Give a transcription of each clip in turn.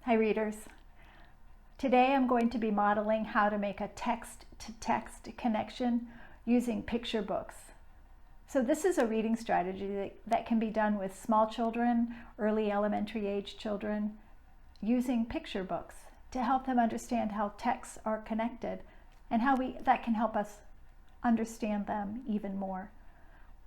Hi readers. Today I'm going to be modeling how to make a text-to-text connection using picture books. So this is a reading strategy that can be done with small children, early elementary age children, using picture books to help them understand how texts are connected and how that can help us understand them even more.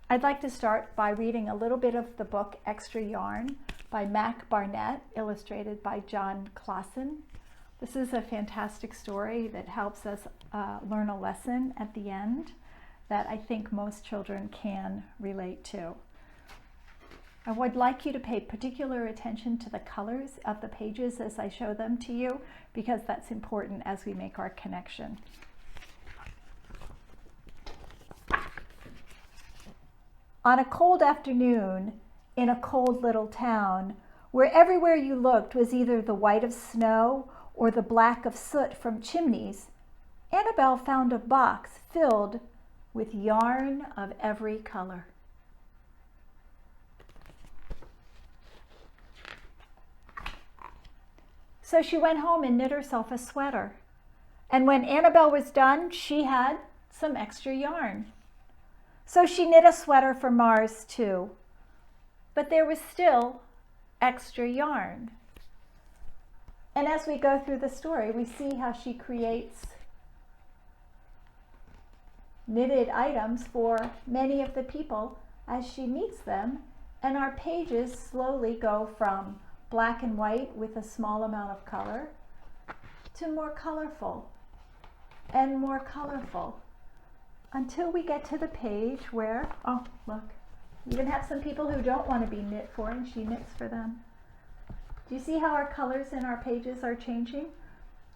I'd like to start by reading a little bit of the book Extra Yarn by Mac Barnett, illustrated by Jon Klassen. This is a fantastic story that helps us learn a lesson at the end that I think most children can relate to. I would like you to pay particular attention to the colors of the pages as I show them to you, because that's important as we make our connection. On a cold afternoon in a cold little town, where everywhere you looked was either the white of snow or the black of soot from chimneys, Annabelle found a box filled with yarn of every color. So she went home and knit herself a sweater. And when Annabelle was done, she had some extra yarn. So she knit a sweater for Mars too. But there was still extra yarn. And as we go through the story, we see how she creates knitted items for many of the people as she meets them. And our pages slowly go from black and white with a small amount of color to more colorful and more colorful, until we get to the page where, oh look, we even have some people who don't want to be knit for, and she knits for them. Do you see how our colors in our pages are changing?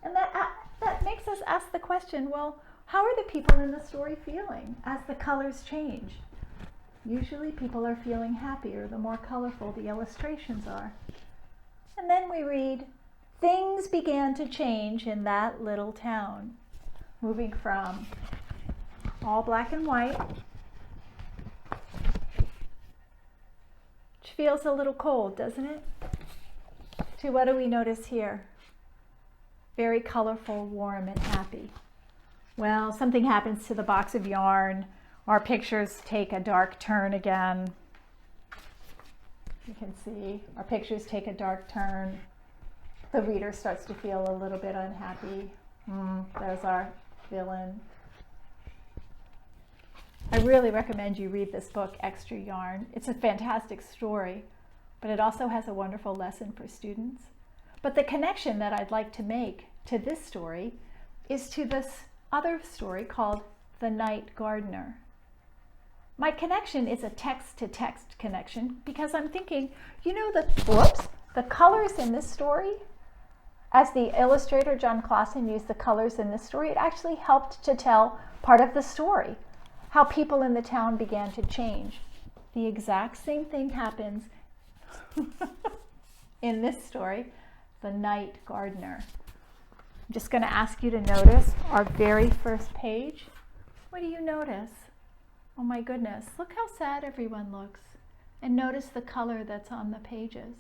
And that makes us ask the question, well, how are the people in the story feeling as the colors change? Usually people are feeling happier the more colorful the illustrations are. And then we read, things began to change in that little town, moving from all black and white, which feels a little cold, doesn't it? To what do we notice here? Very colorful, warm, and happy. Well, something happens to the box of yarn. Our pictures take a dark turn again. You can see our pictures take a dark turn. The reader starts to feel a little bit unhappy. There's our villain. I really recommend you read this book, Extra Yarn. It's a fantastic story, but it also has a wonderful lesson for students. But the connection that I'd like to make to this story is to this other story called The Night Gardener. My connection is a text-to-text connection because I'm thinking, you know, the colors in this story, as the illustrator Jon Klassen used the colors in this story, it actually helped to tell part of the story, how people in the town began to change. The exact same thing happens in this story, The Night Gardener. I'm just going to ask you to notice our very first page. What do you notice? Oh my goodness, look how sad everyone looks. And notice the color that's on the pages.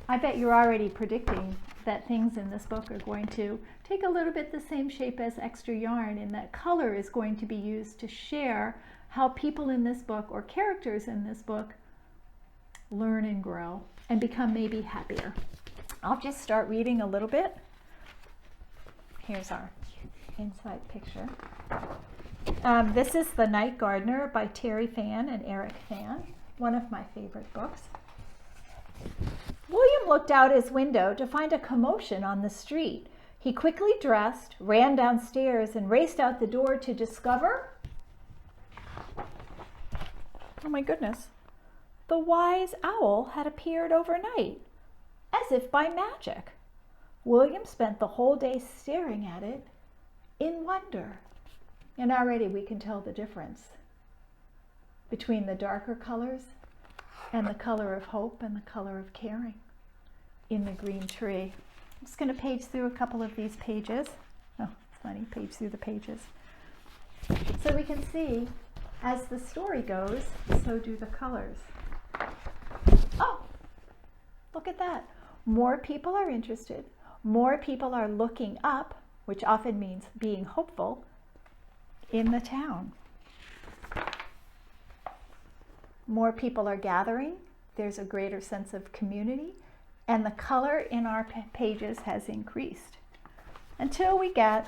I bet you're already predicting that things in this book are going to take a little bit the same shape as Extra Yarn, and that color is going to be used to share how people in this book, or characters in this book, learn and grow and become maybe happier. I'll just start reading a little bit. Here's our inside picture. This is The Night Gardener by Terry Fan and Eric Fan, one of my favorite books. William looked out his window to find a commotion on the street. He quickly dressed, ran downstairs, and raced out the door to discover, oh my goodness, the wise owl had appeared overnight, as if by magic. William spent the whole day staring at it in wonder. And already we can tell the difference between the darker colors and the color of hope and the color of caring in the green tree. I'm just going to page through a couple of these pages. Oh, it's funny, page through the pages. So we can see, as the story goes, so do the colors. Oh, Look at that. More people are interested. More people are looking up, which often means being hopeful, in the town. More people are gathering. There's a greater sense of community. And the color in our pages has increased. Until we get,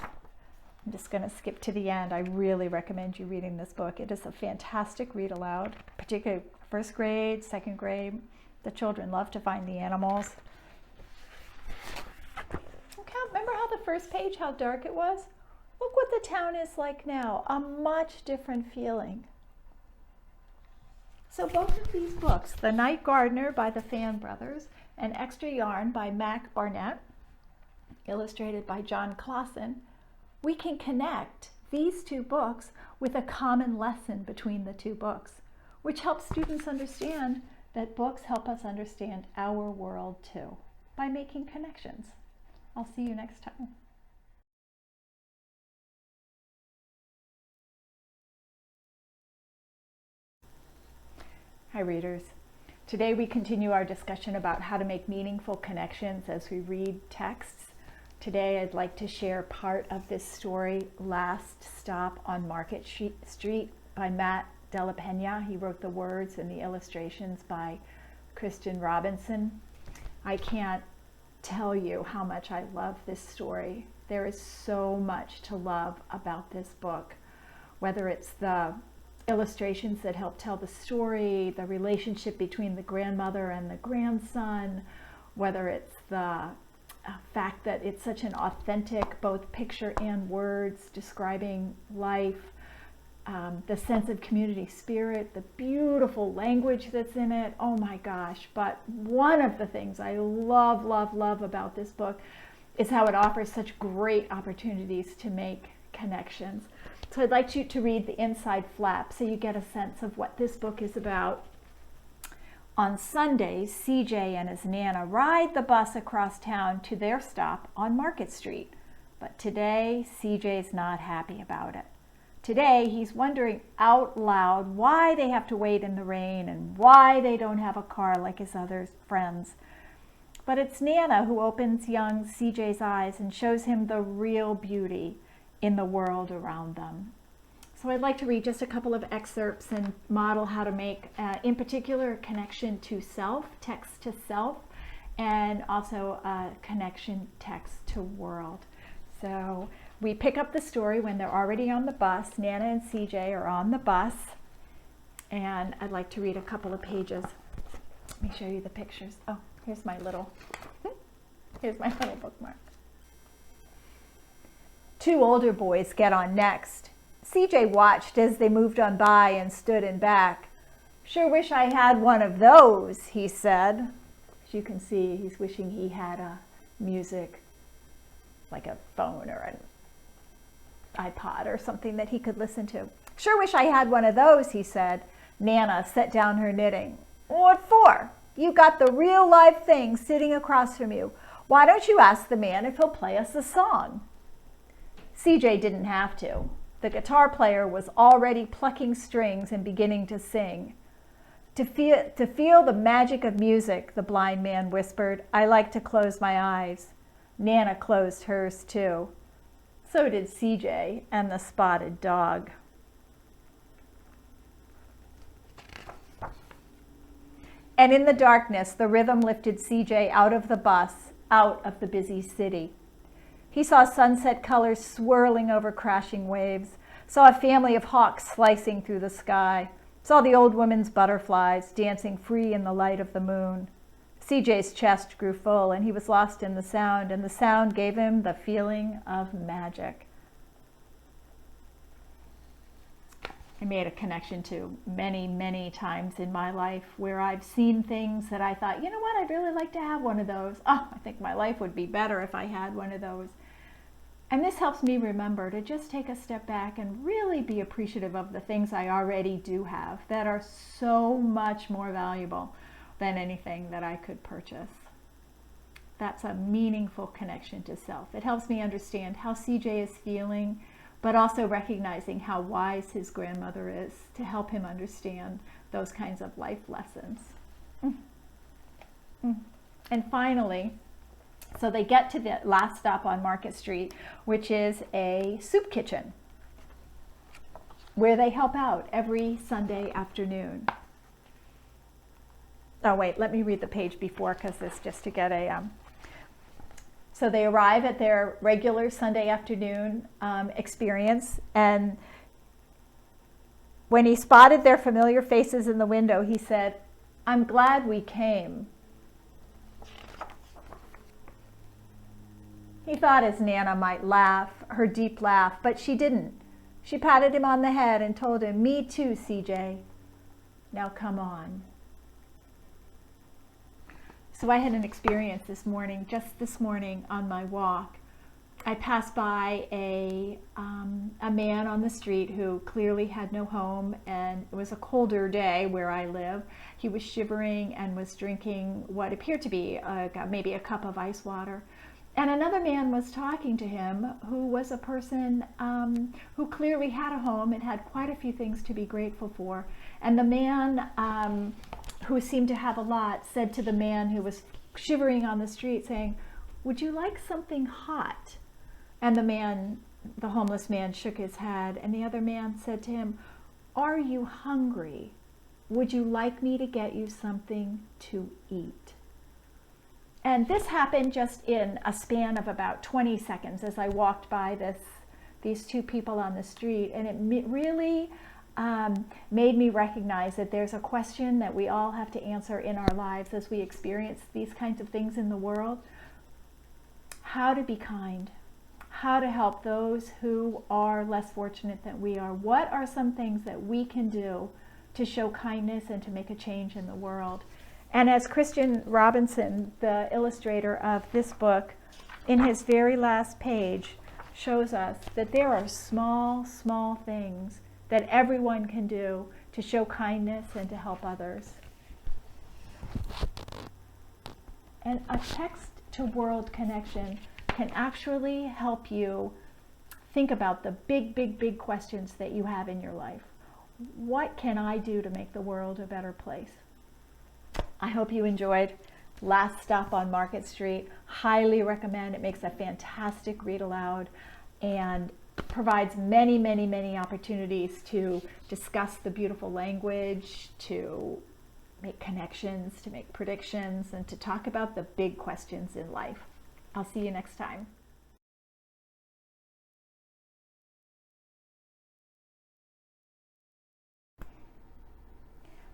I'm just going to skip to the end. I really recommend you reading this book. It is a fantastic read aloud, particularly first grade, second grade. The children love to find the animals. Okay, remember how the first page, how dark it was? Look what the town is like now. A much different feeling. So both of these books, The Night Gardener by the Fan Brothers and Extra Yarn by Mac Barnett, illustrated by John Clausen, we can connect these two books with a common lesson between the two books, which helps students understand that books help us understand our world too, by making connections. I'll see you next time. Hi readers. Today we continue our discussion about how to make meaningful connections as we read texts. Today I'd like to share part of this story, Last Stop on Market Street by Matt Della Pena. He wrote the words and the illustrations by Kristen Robinson. I can't tell you how much I love this story. There is so much to love about this book, whether it's the illustrations that help tell the story, the relationship between the grandmother and the grandson, whether it's the fact that it's such an authentic, both picture and words, describing life, the sense of community spirit, the beautiful language that's in it. Oh my gosh. But one of the things I love, love, love about this book is how it offers such great opportunities to make connections. So I'd like you to read the inside flap so you get a sense of what this book is about. On Sundays, CJ and his Nana ride the bus across town to their stop on Market Street. But today, CJ's not happy about it. Today, he's wondering out loud why they have to wait in the rain and why they don't have a car like his other friends. But it's Nana who opens young CJ's eyes and shows him the real beauty in the world around them. So I'd like to read just a couple of excerpts and model how to make, in particular, a connection to self, text to self, and also a connection text to world. So we pick up the story when they're already on the bus. Nana and CJ are on the bus, and I'd like to read a couple of pages. Let me show you the pictures. Oh, here's my little bookmark. Two older boys get on next. CJ watched as they moved on by and stood in back. Sure wish I had one of those, he said. As you can see, he's wishing he had a music, like a phone or an iPod or something that he could listen to. Sure wish I had one of those, he said. Nana set down her knitting. What for? You got the real live thing sitting across from you. Why don't you ask the man if he'll play us a song? CJ didn't have to. The guitar player was already plucking strings and beginning to sing. To feel the magic of music, the blind man whispered, I like to close my eyes. Nana closed hers too. So did CJ and the spotted dog. And in the darkness, the rhythm lifted CJ out of the bus, out of the busy city. He saw sunset colors swirling over crashing waves, saw a family of hawks slicing through the sky, saw the old woman's butterflies dancing free in the light of the moon. CJ's chest grew full and he was lost in the sound, and the sound gave him the feeling of magic. I made a connection to many, many times in my life where I've seen things that I thought, you know what, I'd really like to have one of those. Oh, I think my life would be better if I had one of those. And this helps me remember to just take a step back and really be appreciative of the things I already do have that are so much more valuable than anything that I could purchase. That's a meaningful connection to self. It helps me understand how CJ is feeling, but also recognizing how wise his grandmother is to help him understand those kinds of life lessons. And finally, so they get to the last stop on Market Street, which is a soup kitchen, where they help out every Sunday afternoon. Oh wait, let me read the page before, because it's just to get a... So they arrive at their regular Sunday afternoon experience, and when he spotted their familiar faces in the window, he said, "I'm glad we came." He thought his Nana might laugh, her deep laugh, but she didn't. She patted him on the head and told him, "Me too, CJ. Now come on." So I had an experience this morning, just this morning on my walk. I passed by a man on the street who clearly had no home, and it was a colder day where I live. He was shivering and was drinking what appeared to be maybe a cup of ice water. And another man was talking to him who was a person who clearly had a home and had quite a few things to be grateful for. And the man who seemed to have a lot said to the man who was shivering on the street, saying, "Would you like something hot?" And the homeless man shook his head, and the other man said to him, "Are you hungry? Would you like me to get you something to eat?" And this happened just in a span of about 20 seconds as I walked by these two people on the street. And it really made me recognize that there's a question that we all have to answer in our lives as we experience these kinds of things in the world. How to be kind, how to help those who are less fortunate than we are. What are some things that we can do to show kindness and to make a change in the world? And as Christian Robinson, the illustrator of this book, in his very last page, shows us that there are small, small things that everyone can do to show kindness and to help others. And a text-to-world connection can actually help you think about the big, big, big questions that you have in your life. What can I do to make the world a better place? I hope you enjoyed Last Stop on Market Street. Highly recommend. It makes a fantastic read aloud and provides many, many, many opportunities to discuss the beautiful language, to make connections, to make predictions, and to talk about the big questions in life. I'll see you next time.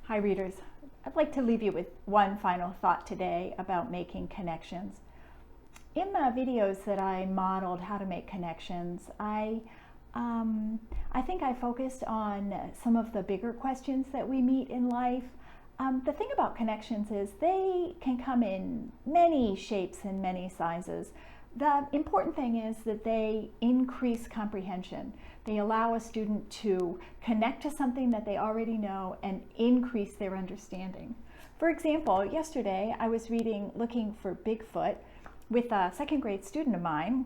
Hi readers. I'd like to leave you with one final thought today about making connections. In the videos that I modeled how to make connections, I think I focused on some of the bigger questions that we meet in life. The thing about connections is they can come in many shapes and many sizes. The important thing is that they increase comprehension. They allow a student to connect to something that they already know and increase their understanding. For example, yesterday I was looking for Bigfoot with a second grade student of mine.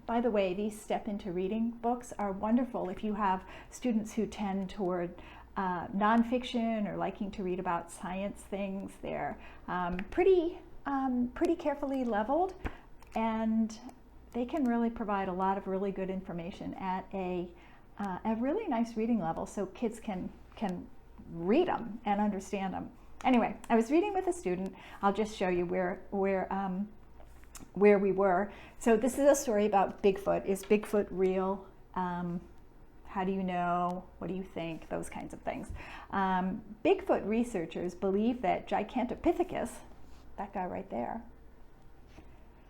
By the way, these Step Into Reading books are wonderful if you have students who tend toward nonfiction or liking to read about science things. They're pretty carefully leveled, and they can really provide a lot of really good information at a really nice reading level, so kids can read them and understand them. Anyway, I was reading with a student. I'll just show you where we were. So this is a story about Bigfoot. Is Bigfoot real? How do you know? What do you think? Those kinds of things. Bigfoot researchers believe that Gigantopithecus, that guy right there,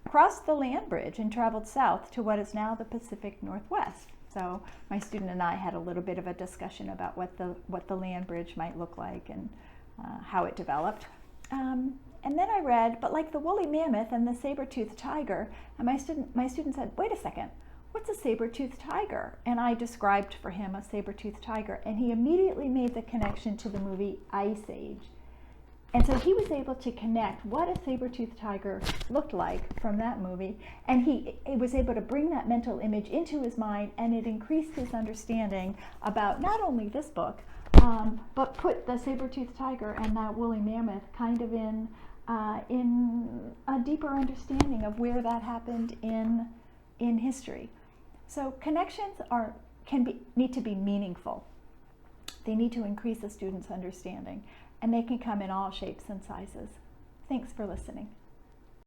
crossed the land bridge and traveled south to what is now the Pacific Northwest. So my student and I had a little bit of a discussion about what the land bridge might look like and how it developed. And then I read, but like the woolly mammoth and the saber-toothed tiger, and my student said, wait a second, what's a saber-toothed tiger? And I described for him a saber-toothed tiger, and he immediately made the connection to the movie Ice Age. And so he was able to connect what a saber-toothed tiger looked like from that movie, and he was able to bring that mental image into his mind, and it increased his understanding about not only this book, but put the saber-toothed tiger and that woolly mammoth kind of in in a deeper understanding of where that happened in history. So connections need to be meaningful. They need to increase a student's understanding, and they can come in all shapes and sizes. Thanks for listening.